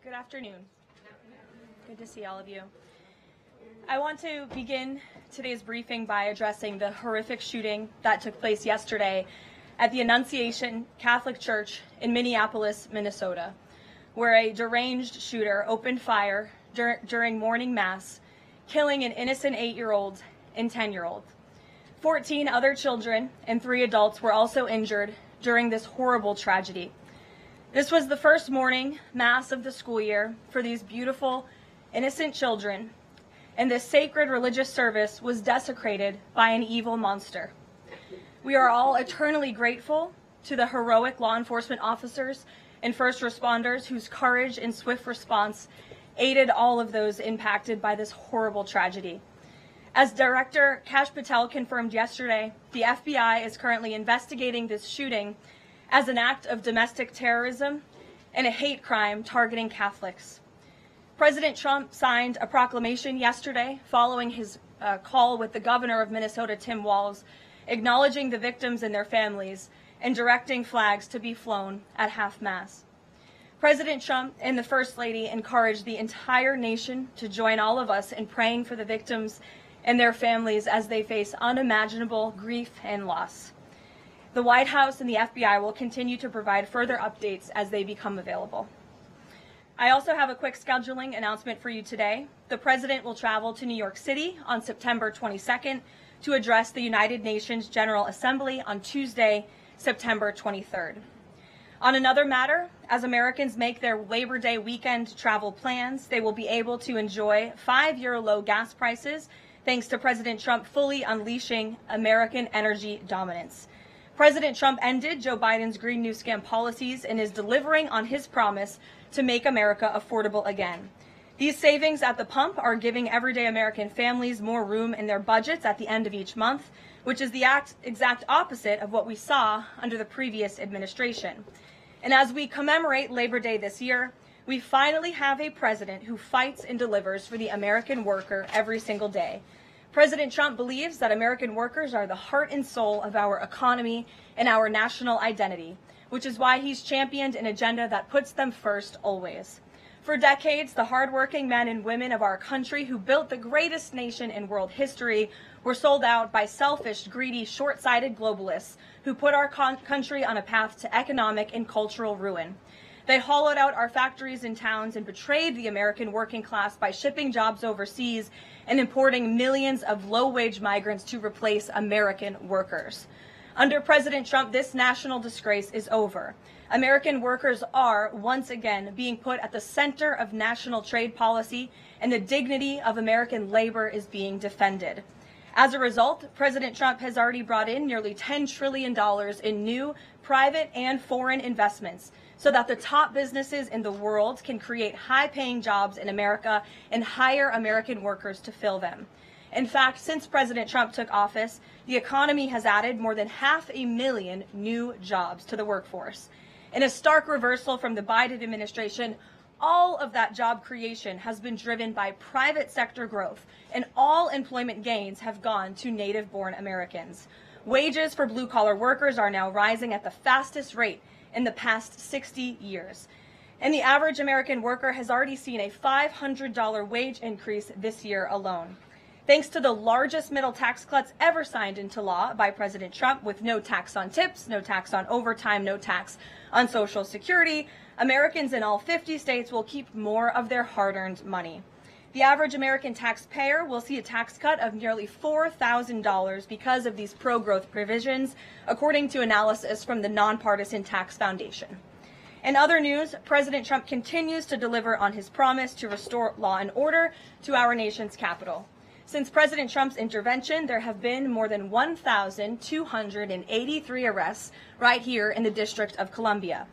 Good afternoon. Good to see all of you. I want to begin today's briefing by addressing the horrific shooting that took place yesterday at the Annunciation Catholic Church in Minneapolis, Minnesota, where a deranged shooter opened fire during morning mass, killing an innocent 8-year-old and 10-year-old. 14 other children and 3 adults were also injured during this horrible tragedy. This was the first morning mass of the school year for these beautiful, innocent children, and this sacred religious service was desecrated by an evil monster. We are all eternally grateful to the heroic law enforcement officers and first responders whose courage and swift response aided all of those impacted by this horrible tragedy. As Director Kash Patel confirmed yesterday, the FBI is currently investigating this shooting as an act of domestic terrorism and a hate crime targeting Catholics. President Trump signed a proclamation yesterday following his call with the governor of Minnesota, Tim Walz, acknowledging the victims and their families and directing flags to be flown at half-mast. President Trump and the First Lady encouraged the entire nation to join all of us in praying for the victims and their families as they face unimaginable grief and loss. The White House and the FBI will continue to provide further updates as they become available. I also have a quick scheduling announcement for you today. The President will travel to New York City on September 22nd to address the United Nations General Assembly on Tuesday, September 23rd. On another matter, as Americans make their Labor Day weekend travel plans, they will be able to enjoy 5-year low gas prices thanks to President Trump fully unleashing American energy dominance. President Trump ended Joe Biden's Green New Scam policies and is delivering on his promise to make America affordable again. These savings at the pump are giving everyday American families more room in their budgets at the end of each month, which is the exact opposite of what we saw under the previous administration. And as we commemorate Labor Day this year, we finally have a president who fights and delivers for the American worker every single day. President Trump believes that American workers are the heart and soul of our economy and our national identity, which is why he's championed an agenda that puts them first always. For decades, the hardworking men and women of our country who built the greatest nation in world history were sold out by selfish, greedy, short-sighted globalists who put our country on a path to economic and cultural ruin. They hollowed out our factories and towns and betrayed the American working class by shipping jobs overseas and importing millions of low-wage migrants to replace American workers. Under President Trump, this national disgrace is over. American workers are, once again, being put at the center of national trade policy, and the dignity of American labor is being defended. As a result, President Trump has already brought in nearly $10 trillion in new private and foreign investments so that the top businesses in the world can create high-paying jobs in America and hire American workers to fill them. In fact, since President Trump took office, the economy has added more than 500,000 new jobs to the workforce. In a stark reversal from the Biden administration, all of that job creation has been driven by private sector growth, and all employment gains have gone to native-born Americans. Wages for blue-collar workers are now rising at the fastest rate in the past 60 years. And the average American worker has already seen a $500 wage increase this year alone. Thanks to the largest middle tax cuts ever signed into law by President Trump, with no tax on tips, no tax on overtime, no tax on Social Security, Americans in all 50 states will keep more of their hard-earned money. The average American taxpayer will see a tax cut of nearly $4,000 because of these pro-growth provisions, according to analysis from the Nonpartisan Tax Foundation. In other news, President Trump continues to deliver on his promise to restore law and order to our nation's capital. Since President Trump's intervention, there have been more than 1,283 arrests right here in the District of Columbia.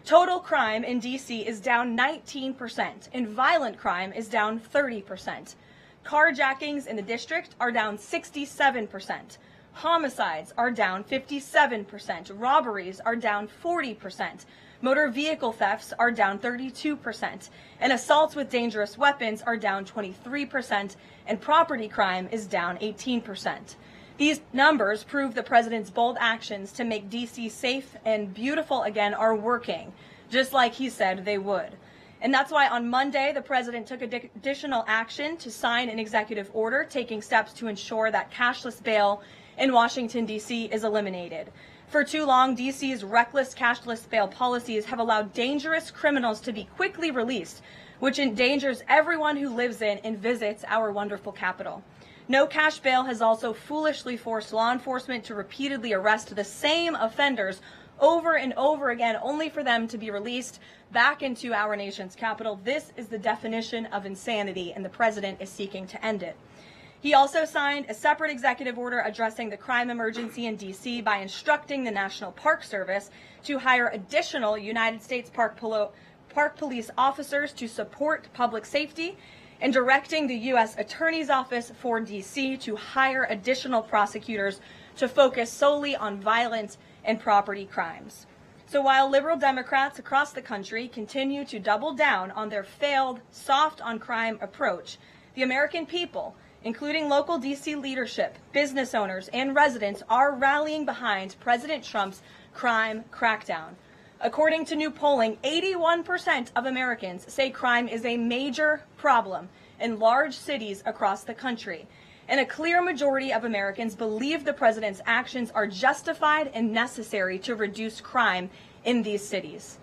Total crime in D.C. is down 19%, and violent crime is down 30%. Carjackings in the district are down 67%. Homicides are down 57%. Robberies are down 40%. Motor vehicle thefts are down 32%. And assaults with dangerous weapons are down 23%. And property crime is down 18%. These numbers prove the president's bold actions to make D.C. safe and beautiful again are working, just like he said they would. And that's why on Monday, the president took additional action to sign an executive order taking steps to ensure that cashless bail in Washington, D.C. is eliminated. For too long, D.C.'s reckless cashless bail policies have allowed dangerous criminals to be quickly released, which endangers everyone who lives in and visits our wonderful capital. No cash bail has also foolishly forced law enforcement to repeatedly arrest the same offenders over and over again, only for them to be released back into our nation's capital. This is the definition of insanity, and the president is seeking to end it. He also signed a separate executive order addressing the crime emergency in D.C. by instructing the National Park Service to hire additional United States Park Police officers to support public safety, and directing the U.S. Attorney's Office for D.C. to hire additional prosecutors to focus solely on violent and property crimes. So while liberal Democrats across the country continue to double down on their failed soft on crime approach, the American people, including local D.C. leadership, business owners, and residents, are rallying behind President Trump's crime crackdown. According to new polling, 81% of Americans say crime is a major problem in large cities across the country. And a clear majority of Americans believe the president's actions are justified and necessary to reduce crime in these cities.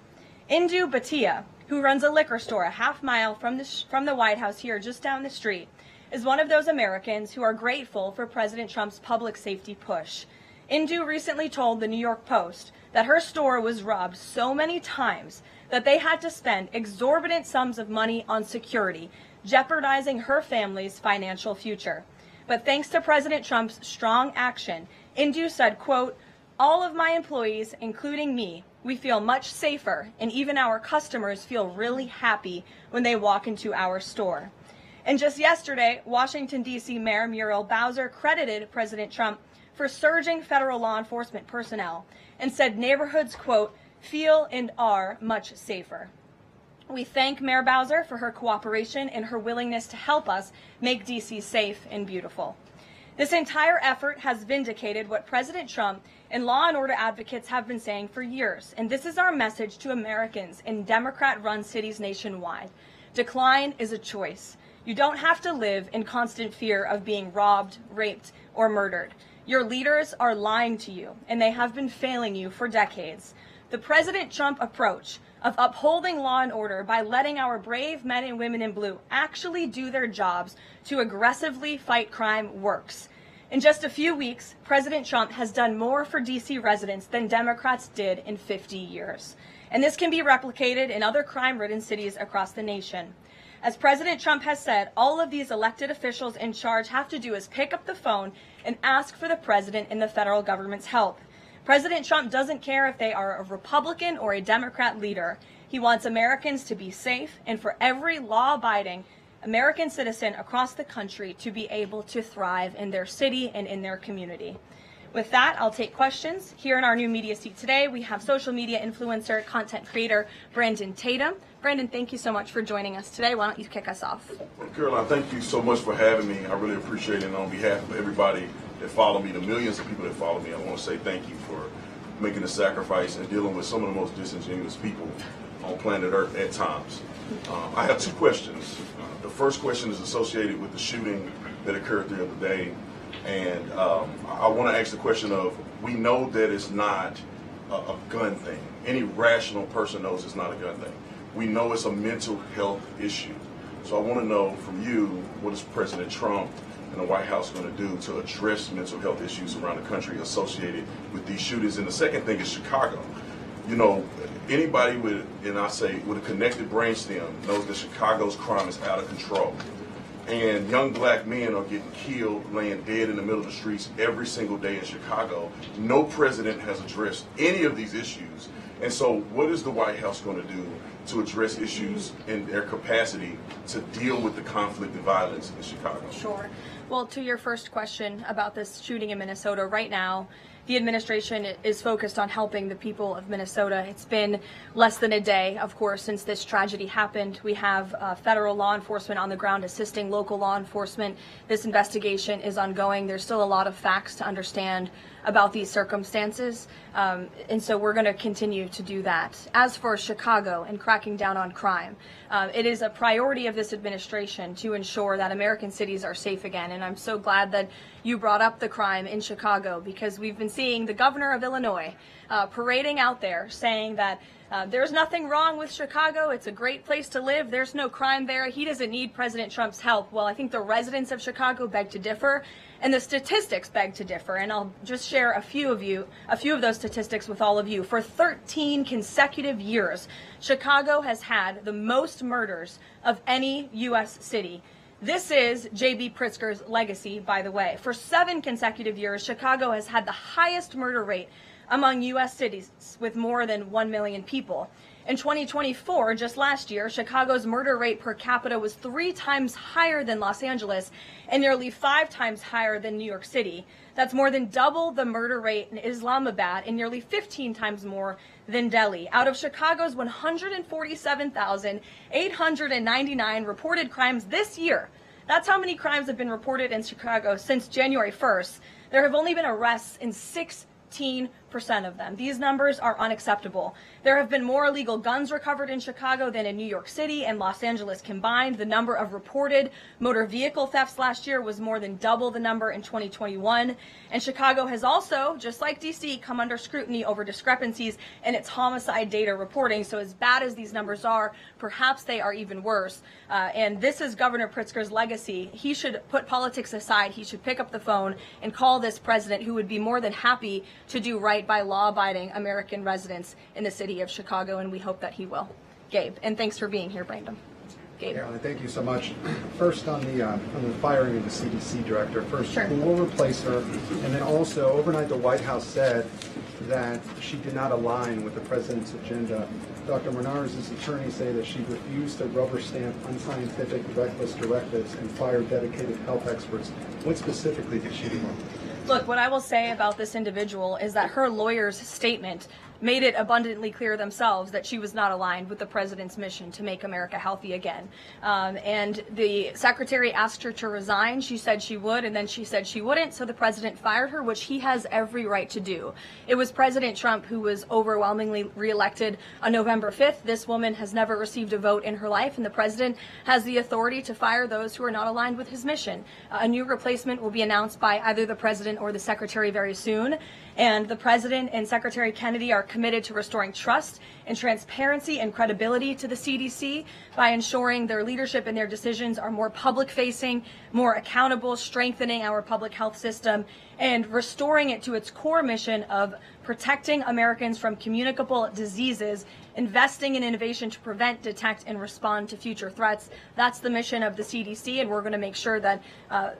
Indu Bhatia, who runs a liquor store a half-mile from the White House here just down the street, is one of those Americans who are grateful for President Trump's public safety push. Indu recently told the New York Post that her store was robbed so many times that they had to spend exorbitant sums of money on security, jeopardizing her family's financial future. But thanks to President Trump's strong action, Indu said, quote, "All of my employees, including me, we feel much safer, and even our customers feel really happy when they walk into our store." And just yesterday, Washington, D.C. Mayor Muriel Bowser credited President Trump for surging federal law enforcement personnel and said neighborhoods, quote, "feel and are much safer." We thank Mayor Bowser for her cooperation and her willingness to help us make D.C. safe and beautiful. This entire effort has vindicated what President Trump and law and order advocates have been saying for years, and this is our message to Americans in Democrat-run cities nationwide. Decline is a choice. You don't have to live in constant fear of being robbed, raped, or murdered. Your leaders are lying to you, and they have been failing you for decades. The President Trump approach of upholding law and order by letting our brave men and women in blue actually do their jobs to aggressively fight crime works. In just a few weeks, President Trump has done more for D.C. residents than Democrats did in 50 years. And this can be replicated in other crime-ridden cities across the nation. As President Trump has said, all of these elected officials in charge have to do is pick up the phone and ask for the president and the federal government's help. President Trump doesn't care if they are a Republican or a Democrat leader. He wants Americans to be safe and for every law-abiding American citizen across the country to be able to thrive in their city and in their community. With that, I'll take questions. Here in our new media seat today, we have social media influencer, content creator, Brandon Tatum. Brandon, thank you so much for joining us today. Why don't you kick us off? Well, Caroline, thank you so much for having me. I really appreciate it. And on behalf of everybody that follow me, the millions of people that follow me, I want to say thank you for making the sacrifice and dealing with some of the most disingenuous people on planet Earth at times. I have two questions. The first question is associated with the shooting that occurred the other day. And I want to ask the question of, we know that it's not a gun thing. Any rational person knows it's not a gun thing. We know it's a mental health issue. So I want to know from you, what is President Trump and the White House going to do to address mental health issues around the country associated with these shootings? And the second thing is Chicago. You know, anybody with, and I say, with a connected brainstem knows that Chicago's crime is out of control. And young black men are getting killed, laying dead in the middle of the streets every single day in Chicago. No president has addressed any of these issues. And so what is the White House going to do to address issues in their capacity to deal with the conflict and violence in Chicago? Sure. Well, to your first question about this shooting in Minnesota, right now, the administration is focused on helping the people of Minnesota. It's been less than a day, of course, since this tragedy happened. We have federal law enforcement on the ground assisting local law enforcement. This investigation is ongoing. There's still a lot of facts to understand about these circumstances, and so we're going to continue to do that. As for Chicago and cracking down on crime, it is a priority of this administration to ensure that American cities are safe again, and I'm so glad that you brought up the crime in Chicago, because we've been seeing the governor of Illinois parading out there saying that there's nothing wrong with Chicago. It's a great place to live. There's no crime there. He doesn't need President Trump's help. Well, I think the residents of Chicago beg to differ, and the statistics beg to differ. And I'll just share a few of those statistics with all of you. For 13 consecutive years, Chicago has had the most murders of any U.S. city. This is J.B. Pritzker's legacy, by the way. For 7 consecutive years, Chicago has had the highest murder rate among U.S. cities with more than 1 million people. In 2024, just last year, Chicago's murder rate per capita was 3 times higher than Los Angeles and nearly 5 times higher than New York City. That's more than double the murder rate in Islamabad and nearly 15 times more than Delhi. Out of Chicago's 147,899 reported crimes this year, that's how many crimes have been reported in Chicago since January 1st. There have only been arrests in 16% of them. These numbers are unacceptable. There have been more illegal guns recovered in Chicago than in New York City and Los Angeles combined. The number of reported motor vehicle thefts last year was more than double the number in 2021. And Chicago has also, just like DC, come under scrutiny over discrepancies in its homicide data reporting. So as bad as these numbers are, perhaps they are even worse. And this is Governor Pritzker's legacy. He should put politics aside. He should pick up the phone and call this president, who would be more than happy to do right by law-abiding American residents in the city of Chicago, and we hope that he will. Gabe, and thanks for being here, Brandon. Gabe. Caroline, thank you so much. First on the firing of the CDC director. First, sure. Who will replace her? And then also, overnight the White House said that she did not align with the president's agenda. Dr. Menard's attorneys say that she refused to rubber stamp unscientific, reckless directives and fire dedicated health experts. What specifically did she do wrong? Look, what I will say about this individual is that her lawyer's statement made it abundantly clear themselves that she was not aligned with the president's mission to make America healthy again. And the secretary asked her to resign. She said she would, and then she said she wouldn't, so the president fired her, which he has every right to do. It was President Trump who was overwhelmingly reelected on November 5th. This woman has never received a vote in her life, and the president has the authority to fire those who are not aligned with his mission. A new replacement will be announced by either the president or the secretary very soon. And the president and Secretary Kennedy are committed to restoring trust and transparency and credibility to the CDC by ensuring their leadership and their decisions are more public-facing, more accountable, strengthening our public health system, and restoring it to its core mission of protecting Americans from communicable diseases, investing in innovation to prevent, detect, and respond to future threats. That's the mission of the CDC, and we're going to make sure that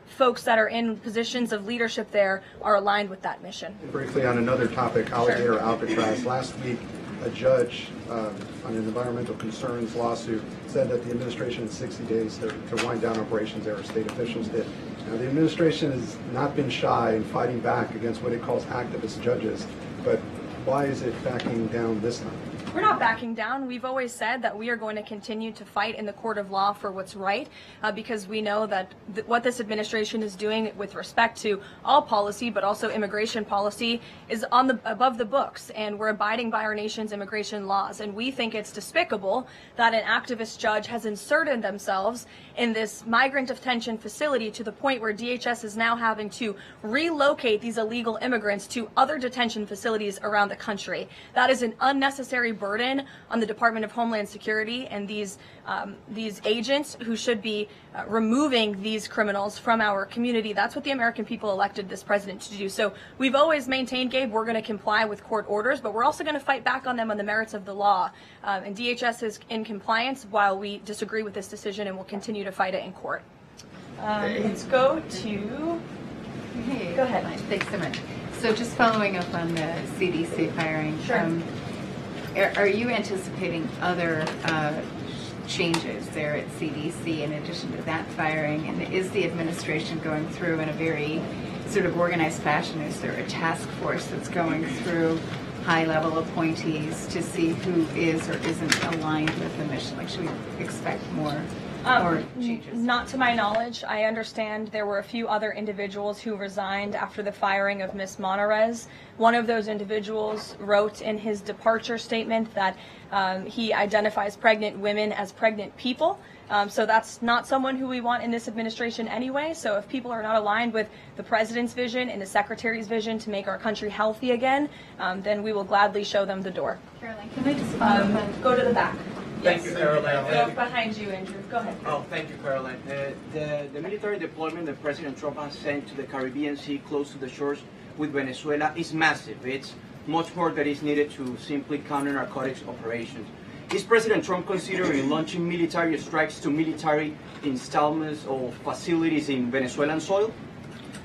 folks that are in positions of leadership there are aligned with that mission. Briefly on another topic, alligator Alcatraz. Last week, a judge on an environmental concerns lawsuit said that the administration had 60 days to wind down operations there, state officials did. Now, the administration has not been shy in fighting back against what it calls activist judges, but why is it backing down this time? We're not backing down. We've always said that we are going to continue to fight in the court of law for what's right, because we know that what this administration is doing with respect to all policy, but also immigration policy, is above the books, and we're abiding by our nation's immigration laws. And we think it's despicable that an activist judge has inserted themselves in this migrant detention facility to the point where DHS is now having to relocate these illegal immigrants to other detention facilities around the country. That is an unnecessary burden on the Department of Homeland Security and these agents who should be removing these criminals from our community. That's what the American people elected this president to do. So we've always maintained, Gabe, we're going to comply with court orders, but we're also going to fight back on them on the merits of the law. And DHS is in compliance while we disagree with this decision, and we'll continue to fight it in court. Let's go to... Hey, go ahead. Thanks so much. So just following up on the CDC firing, sure. Are you anticipating other changes there at CDC in addition to that firing? And is the administration going through in a very sort of organized fashion? Is there a task force that's going through high-level appointees to see who is or isn't aligned with the mission? Like, should we expect more or changes? Not to my knowledge. I understand there were a few other individuals who resigned after the firing of Ms. Monarez. One of those individuals wrote in his departure statement that he identifies pregnant women as pregnant people. So that's not someone who we want in this administration anyway. So if people are not aligned with the president's vision and the secretary's vision to make our country healthy again, then we will gladly show them the door. Caroline, can I just Go to the back. Thank you, Caroline. Go behind you, Andrew. Go ahead. Oh, thank you, Caroline. The military deployment that President Trump has sent to the Caribbean Sea close to the shores with Venezuela is massive. It's much more that is needed to simply counter narcotics operations. Is President Trump considering launching military strikes to military installments or facilities in Venezuelan soil?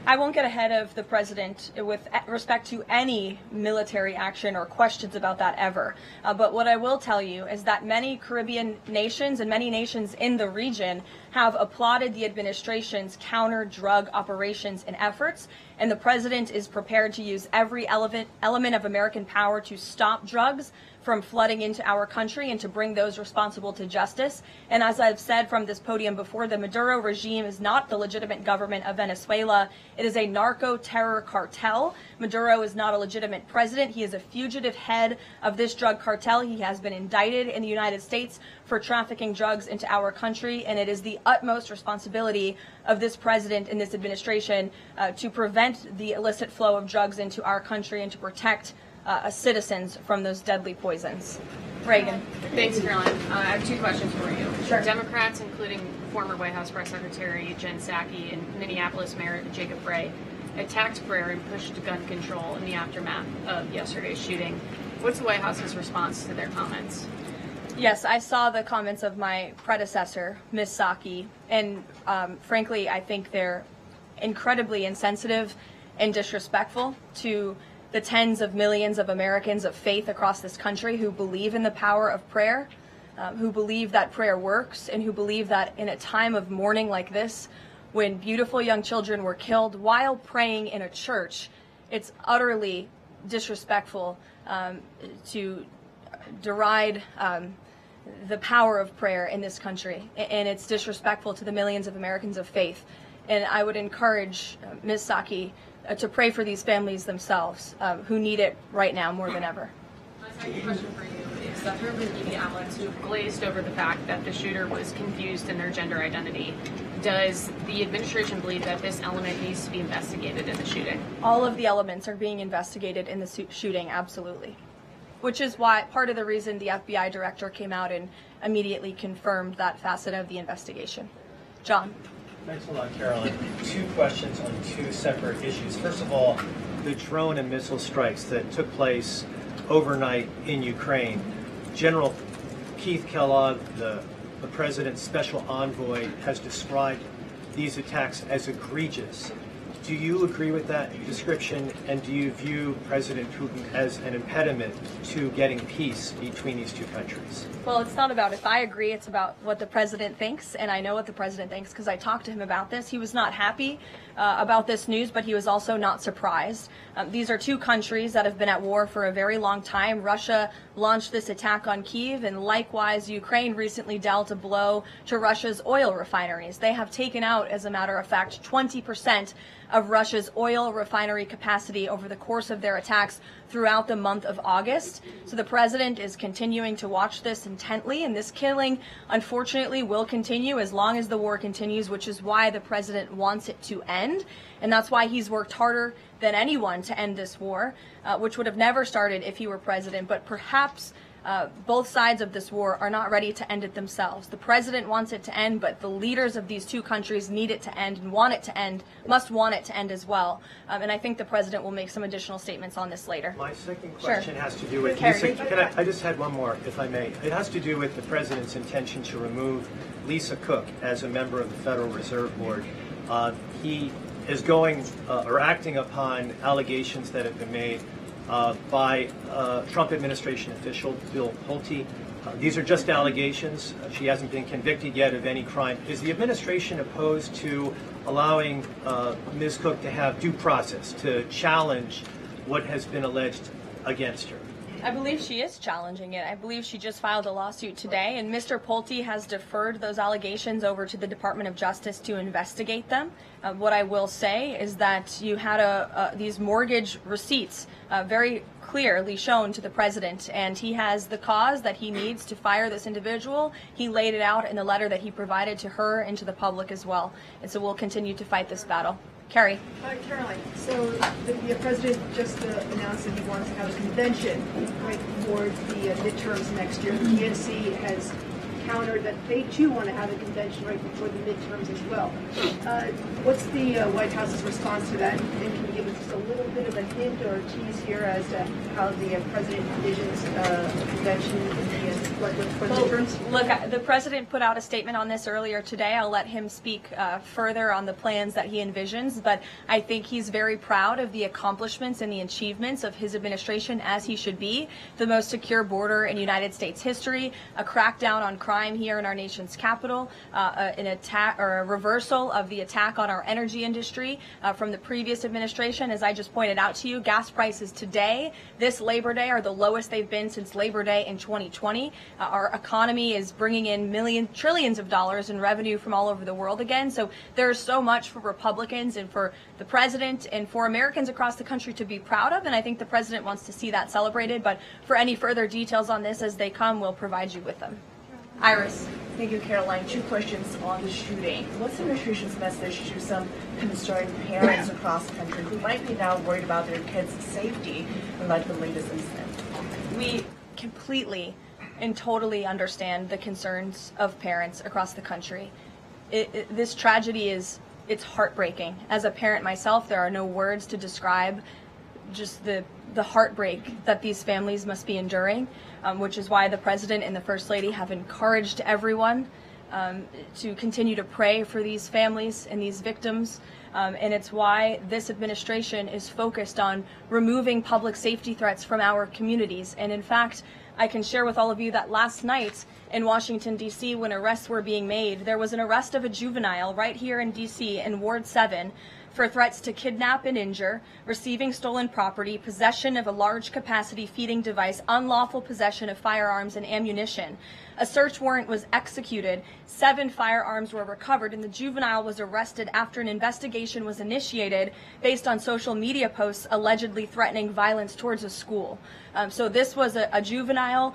I won't get ahead of the president with respect to any military action or questions about that ever. But what I will tell you is that many Caribbean nations and many nations in the region have applauded the administration's counter-drug operations and efforts, and the president is prepared to use every element of American power to stop drugs from flooding into our country and to bring those responsible to justice. And as I've said from this podium before, the Maduro regime is not the legitimate government of Venezuela. It is a narco-terror cartel. Maduro is not a legitimate president. He is a fugitive head of this drug cartel. He has been indicted in the United States for trafficking drugs into our country, and it is the utmost responsibility of this president and this administration to prevent the illicit flow of drugs into our country and to protect citizens from those deadly poisons. Reagan. Thanks, Caroline. I have two questions for you. Sure. Democrats, including former White House Press Secretary Jen Psaki and Minneapolis Mayor Jacob Bray, attacked prayer and pushed gun control in the aftermath of yesterday's shooting. What's the White House's response to their comments? Yes, I saw the comments of my predecessor, Ms. Psaki, and frankly, I think they're incredibly insensitive and disrespectful to the tens of millions of Americans of faith across this country who believe in the power of prayer, who believe that prayer works, and who believe that in a time of mourning like this, when beautiful young children were killed while praying in a church, it's utterly disrespectful to deride the power of prayer in this country, and it's disrespectful to the millions of Americans of faith. And I would encourage Ms. Psaki to pray for these families themselves, who need it right now more than ever. My second question for you is that there have been media outlets who have glazed over the fact that the shooter was confused in their gender identity. Does the administration believe that this element needs to be investigated in the shooting? All of the elements are being investigated in the shooting, absolutely. Which is why part of the reason the FBI director came out and immediately confirmed that facet of the investigation. John. Thanks a lot, Caroline. Two questions on two separate issues. First of all, the drone and missile strikes that took place overnight in Ukraine. General Keith Kellogg, the president's special envoy, has described these attacks as egregious. Do you agree with that description, and do you view President Putin as an impediment to getting peace between these two countries? Well, it's not about if I agree, it's about what the president thinks, and I know what the president thinks because I talked to him about this. He was not happy about this news, but he was also not surprised. These are two countries that have been at war for a very long time. Russia launched this attack on Kyiv, and likewise, Ukraine recently dealt a blow to Russia's oil refineries. They have taken out, as a matter of fact, 20% of Russia's oil refinery capacity over the course of their attacks throughout the month of August. So the president is continuing to watch this intently, and this killing, unfortunately, will continue as long as the war continues, which is why the president wants it to end. And that's why he's worked harder than anyone to end this war, which would have never started if he were president. But perhaps both sides of this war are not ready to end it themselves. The president wants it to end, but the leaders of these two countries need it to end and want it to end, must want it to end as well. And I think the president will make some additional statements on this later. My second question Sure. has to do with, I just had one more, if I may. It has to do with the president's intention to remove Lisa Cook as a member of the Federal Reserve Board. He is going or acting upon allegations that have been made by Trump administration official Bill Pulte. These are just allegations. She hasn't been convicted yet of any crime. Is the administration opposed to allowing Ms. Cook to have due process to challenge what has been alleged against her? I believe she is challenging it. I believe she just filed a lawsuit today, and Mr. Pulte has deferred those allegations over to the Department of Justice to investigate them. What I will say is that you had these mortgage receipts very clearly shown to the president, and he has the cause that he needs to fire this individual. He laid it out in the letter that he provided to her and to the public as well. And so we'll continue to fight this battle. Carrie. Caroline, so the president just announced that he wants to have a convention right before the midterms next year. The DNC has countered that they too want to have a convention right before the midterms as well. What's the White House's response to that? And can you give us just a little bit of a hint or a tease here as to how the president envisions a convention for the midterms? Look, the president put out a statement on this earlier today. I'll let him speak further on the plans that he envisions, but I think he's very proud of the accomplishments and the achievements of his administration, as he should be. The most secure border in United States history, a crackdown on crime here in our nation's capital, an attack or a reversal of the attack on our energy industry from the previous administration. As I just pointed out to you, gas prices today, this Labor Day, are the lowest they've been since Labor Day in 2020. Our economy is bringing in trillions of dollars in revenue from all over the world again. So there's so much for Republicans and for the president and for Americans across the country to be proud of, and I think the president wants to see that celebrated. But for any further details on this as they come, we'll provide you with them. Iris. Thank you, Caroline. 2 questions on the shooting. What's the administration's message to some concerned parents across the country who might be now worried about their kids' safety in light of the latest incident? We completely and totally understand the concerns of parents across the country. This tragedy it's heartbreaking. As a parent myself, there are no words to describe just the heartbreak that these families must be enduring, which is why the president and the first lady have encouraged everyone to continue to pray for these families and these victims. And it's why this administration is focused on removing public safety threats from our communities. And in fact, I can share with all of you that last night in Washington, D.C., when arrests were being made, there was an arrest of a juvenile right here in D.C. in Ward 7 for threats to kidnap and injure, receiving stolen property, possession of a large capacity feeding device, unlawful possession of firearms and ammunition. A search warrant was executed, 7 firearms were recovered, and the juvenile was arrested after an investigation was initiated based on social media posts allegedly threatening violence towards a school. So this was a juvenile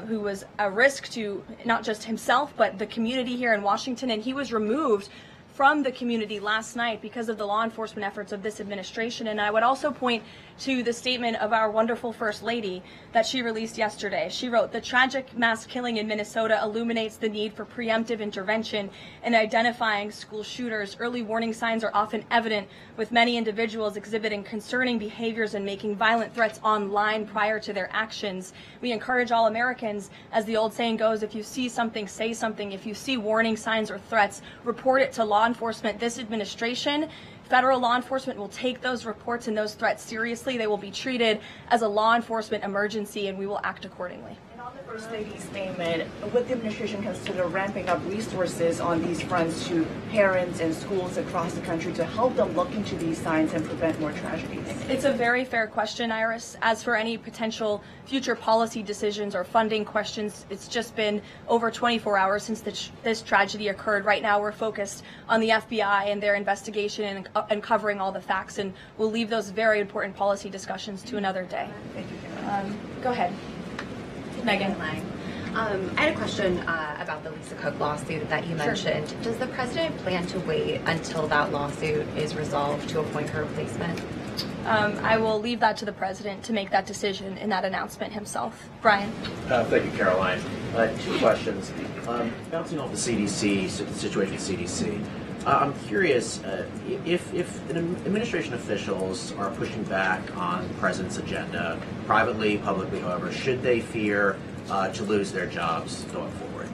who was a risk to not just himself, but the community here in Washington, and he was removed from the community last night because of the law enforcement efforts of this administration. And I would also point to the statement of our wonderful First Lady that she released yesterday. She wrote, "The tragic mass killing in Minnesota illuminates the need for preemptive intervention in identifying school shooters. Early warning signs are often evident, with many individuals exhibiting concerning behaviors and making violent threats online prior to their actions. We encourage all Americans, as the old saying goes, if you see something, say something. If you see warning signs or threats, report it to law enforcement. This administration, federal law enforcement, will take those reports and those threats seriously. They will be treated as a law enforcement emergency, and we will act accordingly." And on the First Lady's statement, would the administration consider ramping up resources on these fronts to parents and schools across the country to help them look into these signs and prevent more tragedies? It's a very fair question, Iris. As for any potential future policy decisions or funding questions, it's just been over 24 hours since this tragedy occurred. Right now we're focused on the FBI and their investigation and uncovering all the facts, and we'll leave those very important policy discussions to another day. Thank you. Go ahead. Megan. I had a question about the Lisa Cook lawsuit that you mentioned. Does the president plan to wait until that lawsuit is resolved to appoint her replacement? I will leave that to the president to make that decision in that announcement himself. Brian. Thank you, Caroline. 2 questions. Bouncing off the CDC, the situation at CDC, I'm curious if administration officials are pushing back on the president's agenda, privately, publicly, however, should they fear to lose their jobs going forward?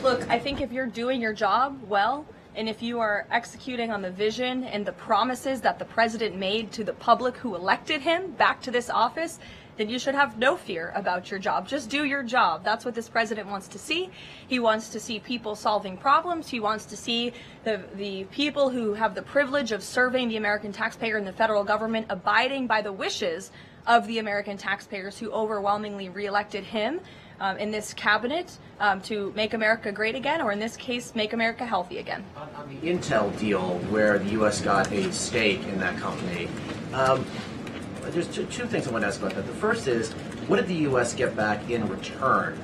Look, I think if you're doing your job well, and if you are executing on the vision and the promises that the president made to the public who elected him back to this office, then you should have no fear about your job. Just do your job. That's what this president wants to see. He wants to see people solving problems. He wants to see the people who have the privilege of serving the American taxpayer and the federal government abiding by the wishes of the American taxpayers who overwhelmingly reelected him in this cabinet to make America great again, or in this case, make America healthy again. On the Intel deal, where the U.S. got a stake in that company, there's two things I want to ask about that. The first is, what did the U.S. get back in return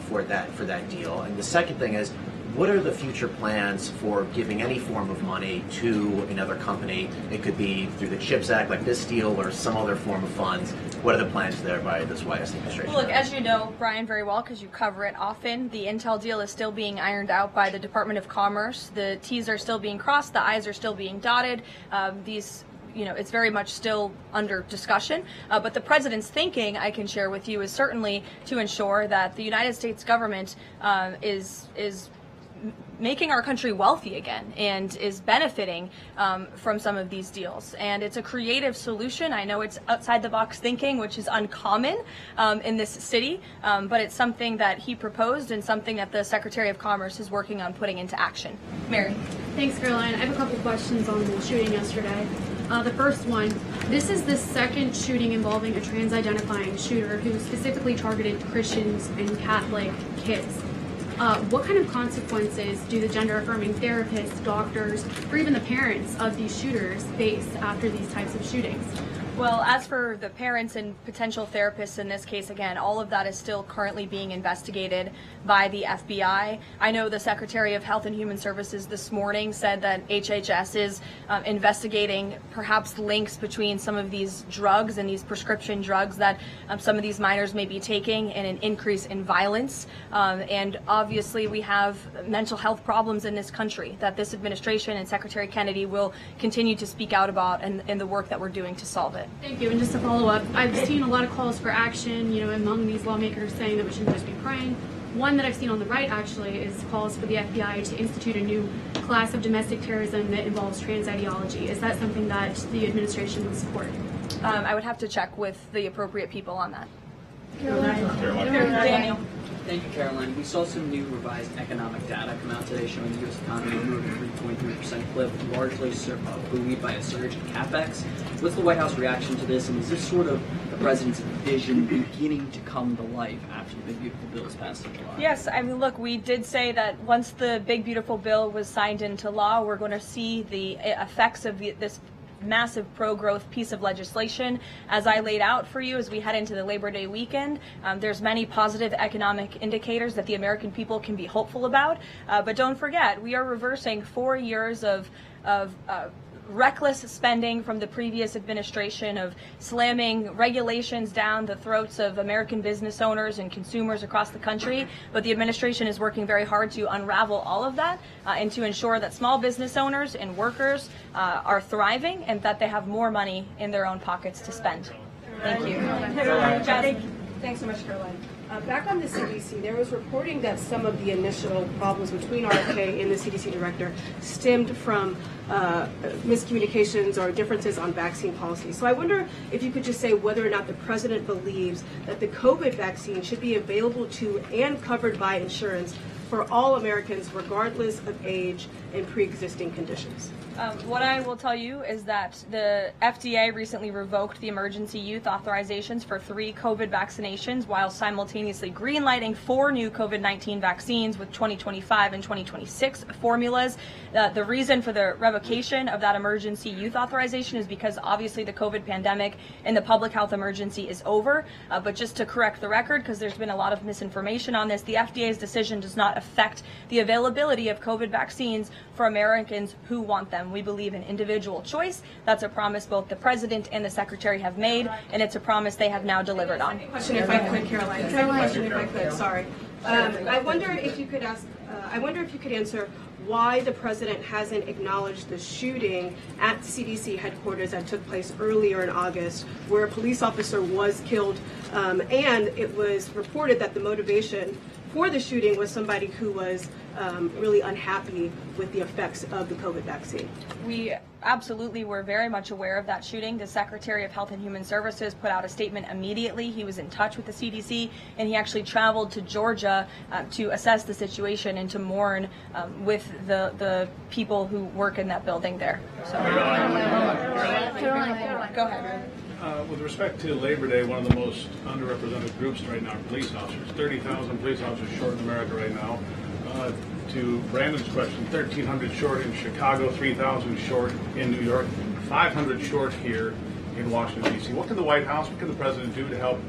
for that deal? And the second thing is, what are the future plans for giving any form of money to another company? It could be through the CHIPS Act, like this deal, or some other form of funds. What are the plans there by this White House administration? Well, look, as you know, Brian, very well, because you cover it often, the Intel deal is still being ironed out by the Department of Commerce. The T's are still being crossed, the I's are still being dotted. It's very much still under discussion. But the president's thinking, I can share with you, is certainly to ensure that the United States government is making our country wealthy again and is benefiting from some of these deals. And it's a creative solution. I know it's outside the box thinking, which is uncommon in this city, but it's something that he proposed and something that the Secretary of Commerce is working on putting into action. Mary. Thanks, Caroline. I have a couple questions on the shooting yesterday. The first one, this is the second shooting involving a trans-identifying shooter who specifically targeted Christians and Catholic kids. What kind of consequences do the gender-affirming therapists, doctors, or even the parents of these shooters face after these types of shootings? Well, as for the parents and potential therapists in this case, again, all of that is still currently being investigated by the FBI. I know the Secretary of Health and Human Services this morning said that HHS is investigating perhaps links between some of these drugs and these prescription drugs that some of these minors may be taking and an increase in violence. And obviously we have mental health problems in this country that this administration and Secretary Kennedy will continue to speak out about in the work that we're doing to solve it. Thank you. And just to follow up, I've seen a lot of calls for action, among these lawmakers saying that we shouldn't just be praying. One that I've seen on the right, actually, is calls for the FBI to institute a new class of domestic terrorism that involves trans ideology. Is that something that the administration would support? I would have to check with the appropriate people on that. Daniel. Thank you, Caroline. We saw some new revised economic data come out today showing the U.S. economy moved at 3.3% clip, largely buoyed by a surge in capex. What's the White House reaction to this, and is this sort of the president's vision beginning to come to life after the Big Beautiful Bill was passed in July? Yes, I mean, look, we did say that once the Big Beautiful Bill was signed into law, we're going to see the effects of this massive pro-growth piece of legislation. As I laid out for you as we head into the Labor Day weekend, there's many positive economic indicators that the American people can be hopeful about. But don't forget, we are reversing 4 years of reckless spending from the previous administration, of slamming regulations down the throats of American business owners and consumers across the country. But the administration is working very hard to unravel all of that and to ensure that small business owners and workers are thriving and that they have more money in their own pockets to spend. Thank you. Thanks so much, Caroline. Back on the CDC, there was reporting that some of the initial problems between RFK and the CDC director stemmed from miscommunications or differences on vaccine policy. So I wonder if you could just say whether or not the president believes that the COVID vaccine should be available to and covered by insurance for all Americans, regardless of age and pre-existing conditions. What I will tell you is that the FDA recently revoked the emergency use authorizations for 3 COVID vaccinations while simultaneously greenlighting 4 new COVID-19 vaccines with 2025 and 2026 formulas. The reason for the revocation of that emergency use authorization is because obviously the COVID pandemic and the public health emergency is over. But just to correct the record, because there's been a lot of misinformation on this, the FDA's decision does not affect the availability of COVID vaccines for Americans who want them. We believe in individual choice. That's a promise both the president and the secretary have made, and it's a promise they have now delivered on. Question, if I could, Caroline. Question, if I could. Sorry. I wonder if you could answer why the president hasn't acknowledged the shooting at CDC headquarters that took place earlier in August, where a police officer was killed, and it was reported that the motivation for the shooting was somebody who was really unhappy with the effects of the COVID vaccine. We absolutely were very much aware of that shooting. The Secretary of Health and Human Services put out a statement immediately. He was in touch with the CDC, and he actually traveled to Georgia to assess the situation and to mourn with the people who work in that building there. So. Caroline. Go ahead. With respect to Labor Day, one of the most underrepresented groups right now are police officers. 30,000 police officers short in America right now. To Brandon's question, 1,300 short in Chicago, 3,000 short in New York, 500 short here in Washington, D.C. What can the White House, what can the President do to help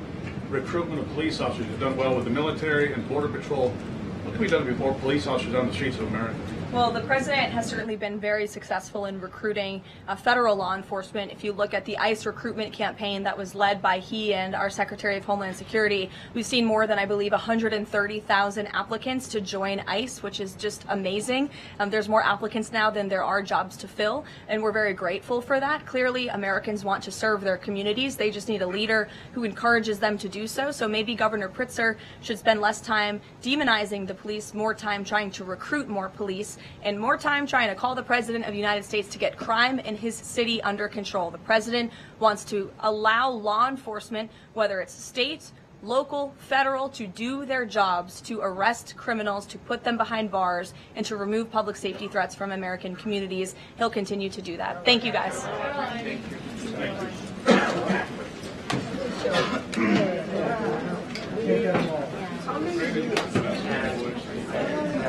recruitment of police officers who've done well with the military and Border Patrol? What can be done to be more police officers on the streets of America? Well, the president has certainly been very successful in recruiting federal law enforcement. If you look at the ICE recruitment campaign that was led by he and our Secretary of Homeland Security, we've seen more than, I believe, 130,000 applicants to join ICE, which is just amazing. There's more applicants now than there are jobs to fill, and we're very grateful for that. Clearly, Americans want to serve their communities. They just need a leader who encourages them to do so. So maybe Governor Pritzker should spend less time demonizing the police, more time trying to recruit more police, and more time trying to call the President of the United States to get crime in his city under control. The President wants to allow law enforcement, whether it's state, local, federal, to do their jobs, to arrest criminals, to put them behind bars, and to remove public safety threats from American communities. He'll continue to do that. Thank you, guys. Thank you.